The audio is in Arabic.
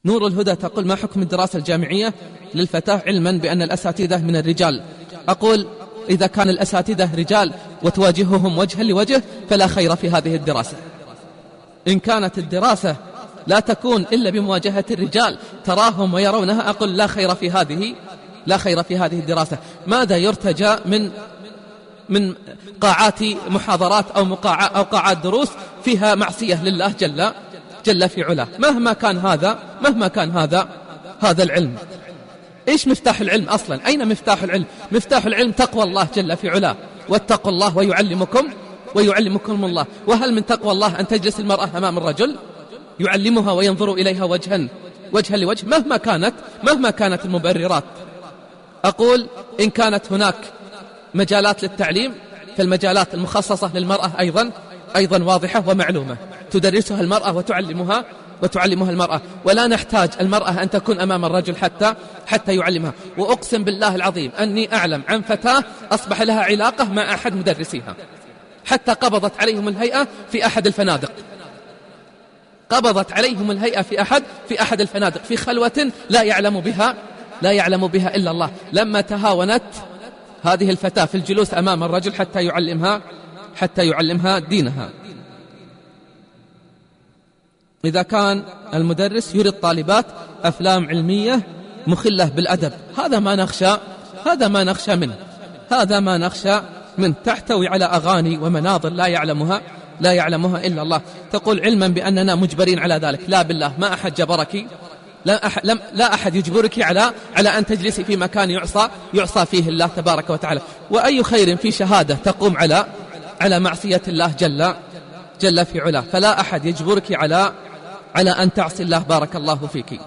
نور الهدى تقول: ما حكم الدراسة الجامعية للفتاة علما بأن الأساتذة من الرجال؟ أقول: إذا كان الأساتذة رجال وتواجههم وجها لوجه فلا خير في هذه الدراسة. إن كانت الدراسة لا تكون إلا بمواجهة الرجال تراهم ويرونها، أقول لا خير في هذه الدراسة. ماذا يرتجى من قاعات محاضرات أو قاعات دروس فيها معصية لله جل في علاه؟ مهما كان هذا العلم. إيش مفتاح العلم أصلا؟ أين مفتاح العلم؟ مفتاح العلم تقوى الله جل في علاه، واتقوا الله ويعلمكم الله. وهل من تقوى الله أن تجلس المرأة أمام الرجل يعلمها وينظر إليها وجها لوجه مهما كانت المبررات؟ أقول: إن كانت هناك مجالات للتعليم فالمجالات المخصصة للمرأة أيضا واضحة ومعلومة، تدرسها المرأة وتعلمها المرأة، ولا نحتاج المرأة أن تكون أمام الرجل حتى يعلمها. وأقسم بالله العظيم أني أعلم عن فتاة أصبح لها علاقة مع أحد مدرسيها، حتى قبضت عليهم الهيئة في أحد الفنادق، في أحد الفنادق في خلوة لا يعلم بها إلا الله، لما تهاونت هذه الفتاة في الجلوس أمام الرجل حتى يعلمها دينها. إذا كان المدرس يري الطالبات أفلام علمية مخلة بالأدب، هذا ما نخشى منه، تحتوي على أغاني ومناظر لا يعلمها إلا الله. تقول: علما بأننا مجبرين على ذلك. لا بالله، ما أحد جبرك، لا أحد يجبرك على أن تجلسي في مكان يعصى فيه الله تبارك وتعالى. وأي خير في شهادة تقوم على معصية الله جل في علاه، فلا أحد يجبرك على أن تعصي الله. بارك الله فيك.